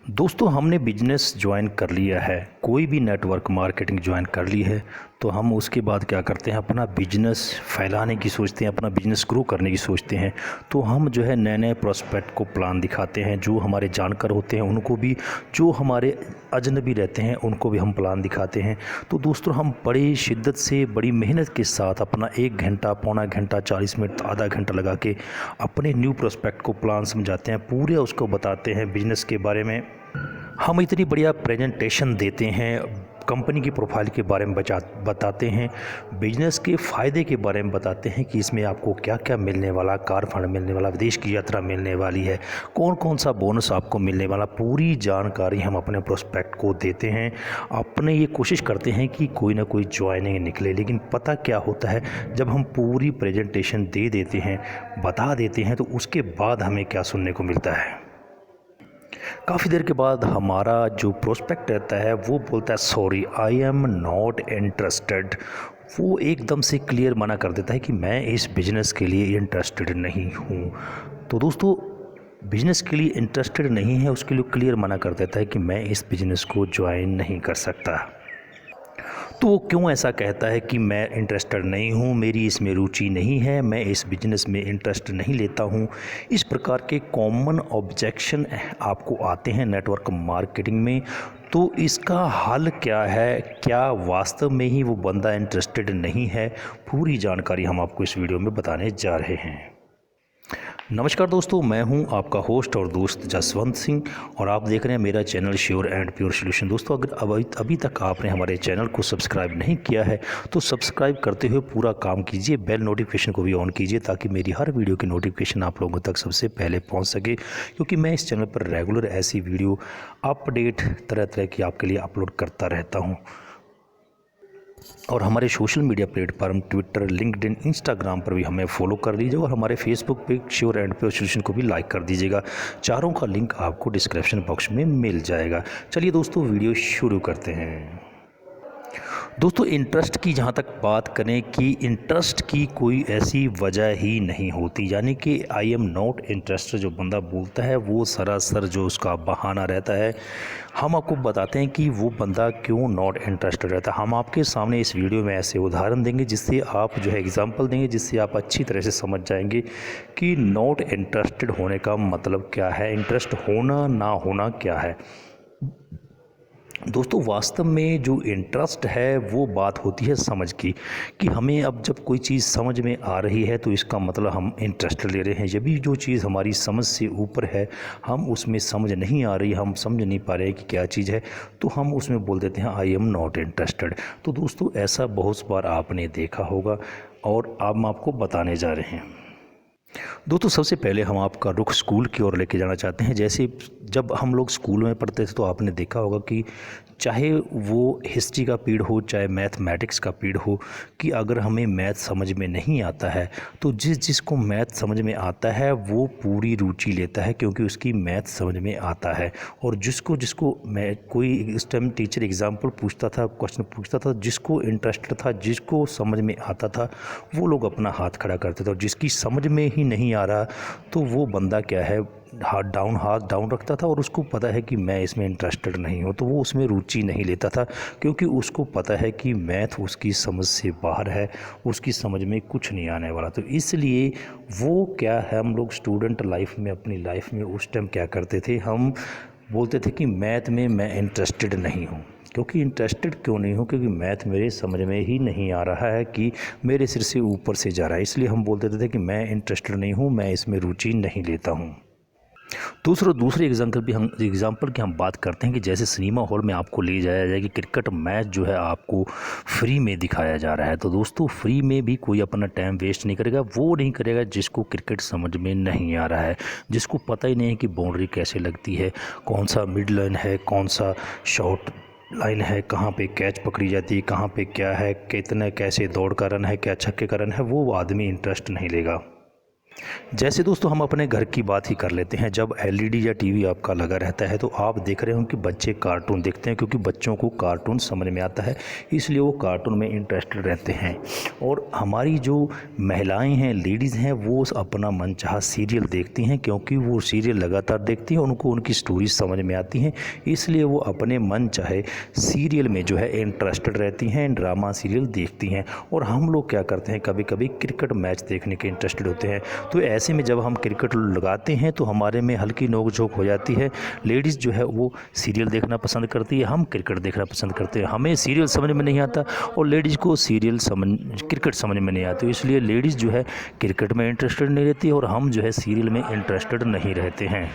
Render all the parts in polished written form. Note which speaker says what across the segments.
Speaker 1: दोस्तों हमने business join कर लिया है, कोई भी नेटवर्क मार्केटिंग ज्वाइन कर ली है तो हम उसके बाद क्या करते हैं, अपना बिजनेस फैलाने की सोचते हैं, अपना बिजनेस ग्रो करने की सोचते हैं। तो हम जो है नए नए प्रोस्पेक्ट को प्लान दिखाते हैं, जो हमारे जानकार होते हैं उनको भी, जो हमारे अजनबी रहते हैं उनको भी हम प्लान दिखाते हैं। तो दोस्तों हम बड़ी शिद्दत से, बड़ी मेहनत के साथ अपना 1 घंटा, पौना घंटा, 40 मिनट, आधा घंटा लगा के अपने न्यू प्रोस्पेक्ट को प्लान समझाते हैं, पूरे उसको बताते हैं बिजनेस के बारे में। हम इतनी बढ़िया प्रेजेंटेशन देते हैं, कंपनी की प्रोफाइल के बारे में बताते हैं, बिजनेस के फ़ायदे के बारे में बताते हैं कि इसमें आपको क्या क्या मिलने वाला, कार फंड मिलने वाला, विदेश की यात्रा मिलने वाली है, कौन कौन सा बोनस आपको मिलने वाला, पूरी जानकारी हम अपने प्रोस्पेक्ट को देते हैं। अपने ये कोशिश करते हैं कि कोई ना कोई ज्वाइनिंग निकले, लेकिन पता क्या होता है, जब हम पूरी प्रेजेंटेशन दे देते हैं, बता देते हैं, तो उसके बाद हमें क्या सुनने को मिलता है। काफ़ी देर के बाद हमारा जो प्रोस्पेक्ट रहता है वो बोलता है sorry I am not interested. वो एकदम से क्लियर मना कर देता है कि मैं इस बिज़नेस के लिए इंटरेस्टेड नहीं हूँ। तो दोस्तों बिज़नेस के लिए इंटरेस्टेड नहीं है, उसके लिए क्लियर मना कर देता है कि मैं इस बिज़नेस को ज्वाइन नहीं कर सकता। तो वो क्यों ऐसा कहता है कि मैं इंटरेस्टेड नहीं हूँ, मेरी इसमें रुचि नहीं है, मैं इस बिज़नेस में इंटरेस्ट नहीं लेता हूँ। इस प्रकार के कॉमन ऑब्जेक्शन आपको आते हैं नेटवर्क मार्केटिंग में। तो इसका हल क्या है, क्या वास्तव में ही वो बंदा इंटरेस्टेड नहीं है, पूरी जानकारी हम आपको इस वीडियो में बताने जा रहे हैं। नमस्कार दोस्तों, मैं हूं आपका होस्ट और दोस्त जसवंत सिंह और आप देख रहे हैं मेरा channel sure and pure solution. दोस्तों अगर अभी तक आपने हमारे चैनल को सब्सक्राइब नहीं किया है तो सब्सक्राइब करते हुए पूरा काम कीजिए, बेल नोटिफिकेशन को भी ऑन कीजिए ताकि मेरी हर वीडियो की नोटिफिकेशन आप लोगों तक सबसे पहले पहुँच सके, क्योंकि मैं इस चैनल पर रेगुलर ऐसी वीडियो अपडेट तरह तरह की आपके लिए अपलोड करता रहता हूँ। और हमारे social media platform Twitter, LinkedIn, Instagram पर भी हमें फॉलो कर लीजिएगा और हमारे फेसबुक पे श्योर एंड प्योर सॉल्यूशन को भी लाइक कर दीजिएगा। चारों का लिंक आपको डिस्क्रिप्शन बॉक्स में मिल जाएगा। चलिए दोस्तों वीडियो शुरू करते हैं। दोस्तों इंटरेस्ट की जहाँ तक बात करें कि इंटरेस्ट की कोई ऐसी वजह ही नहीं होती, यानी कि आई एम नॉट इंटरेस्टेड जो बंदा बोलता है वो सरासर जो उसका बहाना रहता है। हम आपको बताते हैं कि वो बंदा क्यों नॉट इंटरेस्टेड रहता है। हम आपके सामने इस वीडियो में ऐसे उदाहरण देंगे जिससे आप जो है एग्जांपल देंगे, जिससे आप अच्छी तरह से समझ जाएंगे कि नॉट इंटरेस्टेड होने का मतलब क्या है, इंटरेस्ट होना ना होना क्या है। दोस्तों वास्तव में जो इंटरेस्ट है वो बात होती है समझ की, कि हमें अब जब कोई चीज़ समझ में आ रही है तो इसका मतलब हम इंटरेस्ट ले रहे हैं। जब भी जो चीज़ हमारी समझ से ऊपर है, हम उसमें समझ नहीं आ रही, हम समझ नहीं पा रहे हैं कि क्या चीज़ है, तो हम उसमें बोल देते हैं आई एम नॉट इंटरेस्टेड। तो दोस्तों ऐसा बहुत बार आपने देखा होगा और अब हम आपको बताने जा रहे हैं। दोस्तों सबसे पहले हम आपका रुख स्कूल की ओर लेके जाना चाहते हैं। जैसे जब हम लोग स्कूल में पढ़ते थे तो आपने देखा होगा कि चाहे वो हिस्ट्री का पीरियड हो, चाहे मैथमेटिक्स का पीरियड हो, कि अगर हमें मैथ समझ में नहीं आता है तो जिसको मैथ समझ में आता है वो पूरी रुचि लेता है, क्योंकि उसकी मैथ समझ में आता है। और जिसको जिसको मैं कोई इस टाइम टीचर एग्जाम्पल पूछता था, क्वेश्चन पूछता था, जिसको इंटरेस्टेड था, जिसको समझ में आता था, वो लोग अपना हाथ खड़ा करते थे। और जिसकी समझ में ही नहीं आ रहा तो वो बंदा क्या है, हाथ डाउन रखता था और उसको पता है कि मैं इसमें इंटरेस्टेड नहीं हूँ, तो वो उसमें रुचि नहीं लेता था, क्योंकि उसको पता है कि मैथ उसकी समझ से बाहर है, उसकी समझ में कुछ नहीं आने वाला। तो इसलिए वो क्या है, हम लोग स्टूडेंट लाइफ में, अपनी लाइफ में उस टाइम क्या करते थे, हम बोलते थे कि मैथ में मैं इंटरेस्टेड नहीं हूँ। क्योंकि इंटरेस्टेड क्यों नहीं हूँ, क्योंकि मैथ मेरे समझ में ही नहीं आ रहा है, कि मेरे सिर से ऊपर से जा रहा है, इसलिए हम बोल देते थे कि मैं इंटरेस्टेड नहीं हूँ, मैं इसमें रुचि नहीं लेता हूँ। दूसरे एग्जाम्पल की हम बात करते हैं कि जैसे सिनेमा हॉल में आपको ले जाया जाए कि क्रिकेट मैच जो है आपको फ्री में दिखाया जा रहा है। तो दोस्तों फ्री में भी कोई अपना टाइम वेस्ट नहीं करेगा, वो नहीं करेगा जिसको क्रिकेट समझ में नहीं आ रहा है, जिसको पता ही नहीं है कि बाउंड्री कैसे लगती है, कौन सा मिड लाइन है, कौन सा शॉर्ट लाइन है, कहाँ पे कैच पकड़ी जाती है, कहाँ पे क्या है, कितना कैसे दौड़ का रन है, क्या छक्के का रन है, वो आदमी इंटरेस्ट नहीं लेगा। जैसे दोस्तों हम अपने घर की बात ही कर लेते हैं। जब एलईडी या टीवी आपका लगा रहता है तो आप देख रहे हो कि बच्चे कार्टून देखते हैं, क्योंकि बच्चों को कार्टून समझ में आता है, इसलिए वो कार्टून में इंटरेस्टेड रहते हैं। और हमारी जो महिलाएं हैं, लेडीज़ हैं, वो अपना मनचाहा सीरियल देखती हैं, क्योंकि वो सीरियल लगातार देखती हैं, उनको उनकी स्टोरी समझ में आती हैं, इसलिए वो अपने मन चाहे सीरियल में जो है इंटरेस्टेड रहती हैं, ड्रामा सीरियल देखती हैं। और हम लोग क्या करते हैं, कभी कभी क्रिकेट मैच देखने के इंटरेस्टेड होते हैं। तो ऐसे में जब हम क्रिकेट लगाते हैं तो हमारे में हल्की नोक झोंक हो जाती है। लेडीज़ जो है वो सीरियल देखना पसंद करती है, हम क्रिकेट देखना पसंद करते हैं। हमें सीरियल समझ में नहीं आता और लेडीज़ को क्रिकेट समझ में नहीं आती, इसलिए लेडीज़ जो है क्रिकेट में इंटरेस्टेड नहीं रहती और हम जो है सीरियल में इंटरेस्टेड नहीं रहते हैं।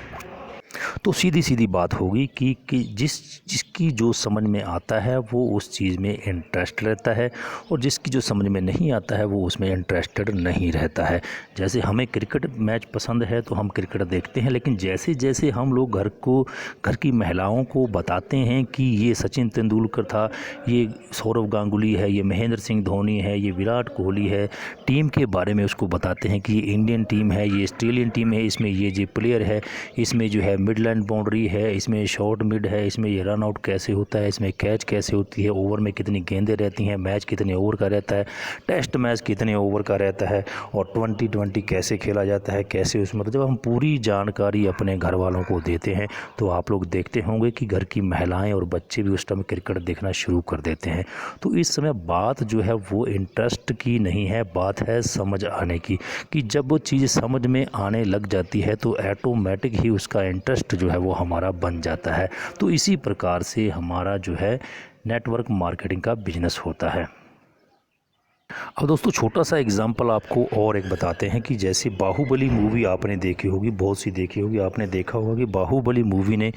Speaker 1: तो सीधी सीधी बात होगी कि जिसकी जो समझ में आता है वो उस चीज़ में इंटरेस्ट रहता है, और जिसकी जो समझ में नहीं आता है वो उसमें इंटरेस्टेड नहीं रहता है। जैसे हमें क्रिकेट मैच पसंद है तो हम क्रिकेट देखते हैं, लेकिन जैसे जैसे हम लोग घर की महिलाओं को बताते हैं कि ये सचिन तेंदुलकर था, ये सौरव गांगुली है, ये महेंद्र सिंह धोनी है, ये विराट कोहली है, टीम के बारे में उसको बताते हैं कि ये इंडियन टीम है, ये ऑस्ट्रेलियन टीम है, इसमें ये प्लेयर है, इसमें जो है मिडलैंड बाउंड्री है, इसमें शॉर्ट मिड है, इसमें ये रन आउट कैसे होता है, इसमें कैच कैसे होती है, ओवर में कितनी गेंदें रहती हैं, मैच कितने ओवर का रहता है, टेस्ट मैच कितने ओवर का रहता है, और 2020 कैसे खेला जाता है, कैसे उसमें। तो जब हम पूरी जानकारी अपने घर वालों को देते हैं तो आप लोग देखते होंगे कि घर की महिलाएं और बच्चे भी उस टाइम क्रिकेट देखना शुरू कर देते हैं। तो इस समय बात जो है वो इंटरेस्ट की नहीं है, बात है समझ आने की, कि जब वो चीज़ समझ में आने लग जाती है तो ऑटोमेटिक ही उसका इंटरेस्ट जो है वो हमारा बन जाता है। तो इसी प्रकार से हमारा जो है नेटवर्क मार्केटिंग का बिजनेस होता है। अब दोस्तों छोटा सा एग्जांपल आपको और एक बताते हैं कि जैसे बाहुबली मूवी आपने देखी होगी, बहुत सी देखी होगी, आपने देखा होगा कि बाहुबली मूवी ने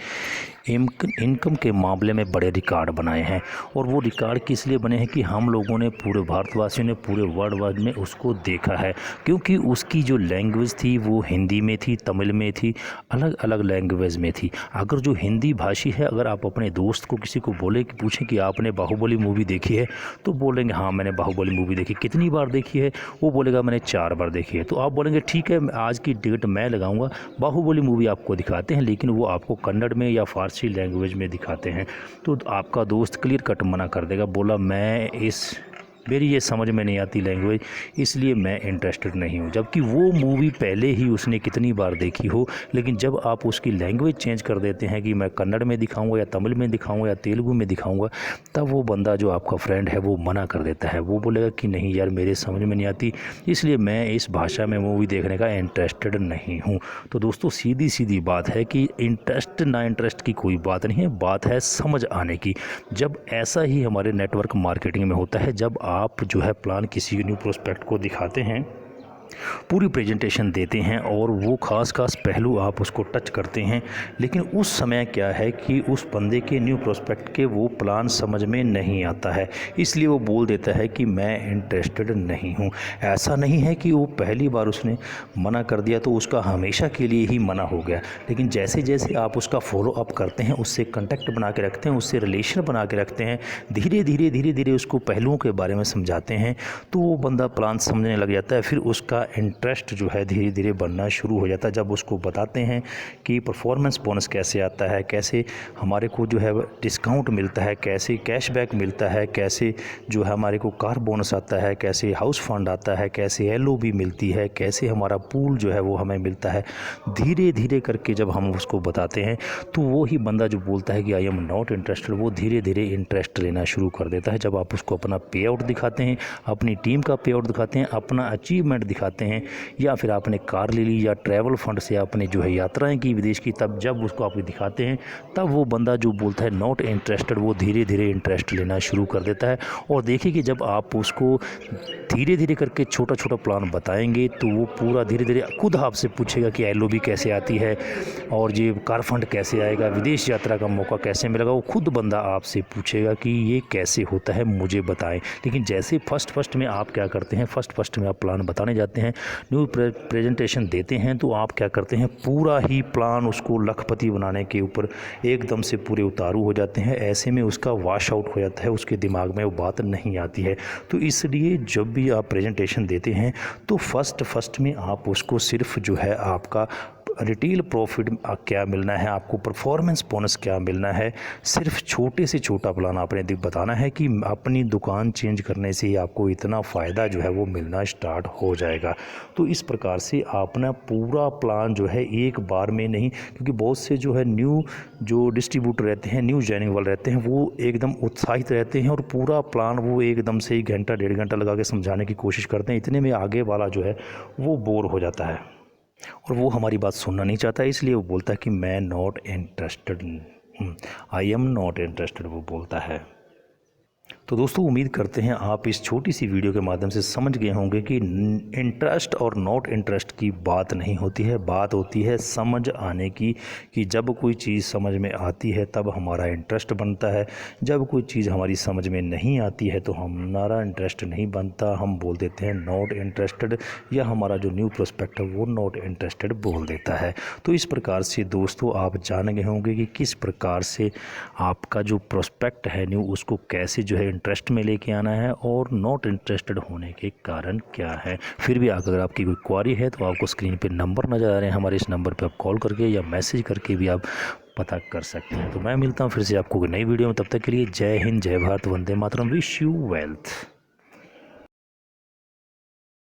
Speaker 1: इनकम के मामले में बड़े रिकॉर्ड बनाए हैं। और वो रिकॉर्ड किस लिए बने हैं कि हम लोगों ने, पूरे भारतवासियों ने, पूरे वर्ल्ड वाइड में उसको देखा है, क्योंकि उसकी जो लैंग्वेज थी वो हिंदी में थी, तमिल में थी, अलग अलग लैंग्वेज में थी। अगर जो हिंदी भाषी है, अगर आप अपने दोस्त को किसी को बोले कि पूछें कि आपने बाहुबली मूवी देखी है, तो बोलेंगे हाँ मैंने बाहुबली मूवी देखी। कितनी बार देखी है? वो बोलेगा मैंने 4 बार देखी है। तो आप बोलेंगे ठीक है, आज की टिकट मैं लगाऊंगा, बाहुबली मूवी आपको दिखाते हैं, लेकिन वो आपको कन्नड़ में या फारसी लैंग्वेज में दिखाते हैं। तो आपका दोस्त क्लियर कट मना कर देगा, बोला मेरी ये समझ में नहीं आती लैंग्वेज, इसलिए मैं इंटरेस्टेड नहीं हूँ। जबकि वो मूवी पहले ही उसने कितनी बार देखी हो, लेकिन जब आप उसकी लैंग्वेज चेंज कर देते हैं कि मैं कन्नड़ में दिखाऊंगा या तमिल में दिखाऊंगा या तेलुगु में दिखाऊंगा, तब वो बंदा जो आपका फ्रेंड है वो मना कर देता है। वो बोलेगा कि नहीं यार मेरे समझ में नहीं आती, इसलिए मैं इस भाषा में मूवी देखने का इंटरेस्टेड नहीं हूँ। तो दोस्तों सीधी सीधी बात है कि इंटरेस्ट ना इंटरेस्ट की कोई बात नहीं है, बात है समझ आने की। जब ऐसा ही हमारे नेटवर्क मार्केटिंग में होता है, जब आप जो है प्लान किसी न्यू प्रोस्पेक्ट को दिखाते हैं, पूरी प्रेजेंटेशन देते हैं और वो ख़ास पहलू आप उसको टच करते हैं, लेकिन उस समय क्या है कि उस बंदे के न्यू प्रोस्पेक्ट के वो प्लान समझ में नहीं आता है, इसलिए वो बोल देता है कि मैं इंटरेस्टेड नहीं हूँ। ऐसा नहीं है कि वो पहली बार उसने मना कर दिया तो उसका हमेशा के लिए ही मना हो गया, लेकिन जैसे जैसे आप उसका फॉलो अप करते हैं, उससे कंटेक्ट बना के रखते हैं, उससे रिलेशन बना के रखते हैं, धीरे धीरे उसको पहलुओं के बारे में समझाते हैं, तो वो बंदा प्लान समझने लग जाता है। फिर उसका इंटरेस्ट जो है धीरे धीरे बनना शुरू हो जाता है। जब उसको बताते हैं कि परफॉर्मेंस बोनस कैसे आता है, कैसे हमारे को जो है डिस्काउंट मिलता है, कैसे कैशबैक मिलता है, कैसे जो है हमारे को कार बोनस आता है, कैसे हाउस फंड आता है, कैसे एलओबी मिलती है, कैसे हमारा पूल जो है वो हमें मिलता है, धीरे धीरे करके जब हम उसको बताते हैं तो वो ही बंदा जो बोलता है कि आई एम नॉट इंटरेस्टेड, वो धीरे धीरे इंटरेस्ट लेना शुरू कर देता है। जब आप उसको अपना पे आउट दिखाते हैं, अपनी टीम का पे आउट दिखाते हैं, अपना अचीवमेंट दिखाते हैं, या फिर आपने कार ले ली या ट्रैवल फंड से आपने जो है यात्राएं की विदेश की, तब जब उसको आप दिखाते हैं तब वो बंदा जो बोलता है नॉट इंटरेस्टेड, वो धीरे धीरे इंटरेस्ट लेना शुरू कर देता है। और देखिए कि जब आप उसको धीरे धीरे करके छोटा छोटा प्लान बताएंगे तो वो पूरा धीरे धीरे खुद आपसे पूछेगा कि एलओबी कैसे आती है और ये कार फंड कैसे आएगा, विदेश यात्रा का मौका कैसे मिलेगा, वो खुद बंदा आपसे पूछेगा कि ये कैसे होता है मुझे बताएं। लेकिन जैसे फर्स्ट में आप क्या करते हैं, फर्स्ट में आप प्लान बताने जाते जाते हैं, न्यू प्रेजेंटेशन देते हैं, तो आप क्या करते हैं, पूरा ही प्लान उसको लखपति बनाने के ऊपर एकदम से पूरे उतारू हो जाते हैं। ऐसे में उसका वॉश आउट हो जाता है, उसके दिमाग में वो बात नहीं आती है। तो इसलिए जब भी आप प्रेजेंटेशन देते हैं तो फर्स्ट में आप उसको सिर्फ जो है आपका रिटेल प्रॉफिट क्या मिलना है, आपको परफॉर्मेंस बोनस क्या मिलना है, सिर्फ छोटे से छोटा प्लान आपने बताना है कि अपनी दुकान चेंज करने से ही आपको इतना फ़ायदा जो है वो मिलना स्टार्ट हो जाएगा। तो इस प्रकार से अपना पूरा प्लान जो है एक बार में नहीं, क्योंकि बहुत से जो है न्यू जो डिस्ट्रीब्यूटर रहते हैं, न्यू जॉइनिंग वाले रहते हैं, वो एकदम उत्साहित रहते हैं और पूरा प्लान वो एकदम से ही घंटा 1.5 घंटा लगा के समझाने की कोशिश करते हैं। इतने में आगे वाला जो है वो बोर हो जाता है और वो हमारी बात सुनना नहीं चाहता, इसलिए वो बोलता है कि मैं not interested, I am not interested, वो बोलता है। तो दोस्तों उम्मीद करते हैं आप इस छोटी सी वीडियो के माध्यम से समझ गए होंगे कि इंटरेस्ट और नॉट इंटरेस्ट की बात नहीं होती है, बात होती है समझ आने की, कि जब कोई चीज़ समझ में आती है तब हमारा इंटरेस्ट बनता है, जब कोई चीज़ हमारी समझ में नहीं आती है तो हमारा इंटरेस्ट नहीं बनता, हम बोल देते हैं नॉट इंटरेस्टेड, या हमारा जो न्यू प्रोस्पेक्ट है वो नॉट इंटरेस्टेड बोल देता है। तो इस प्रकार से दोस्तों आप जान गए होंगे कि किस प्रकार से आपका जो प्रोस्पेक्ट है न्यू, उसको कैसे जो है इंटरेस्ट में लेके आना है और नॉट इंटरेस्टेड होने के कारण क्या है। फिर भी अगर आपकी कोई क्वारी है तो आपको स्क्रीन पे नंबर नज़र आ रहे हैं, हमारे इस नंबर पे आप कॉल करके या मैसेज करके भी आप पता कर सकते हैं। तो मैं मिलता हूँ फिर से आपको नई वीडियो में, तब तक के लिए जय हिंद, जय Bharat, Vande Mataram, wish you wealth.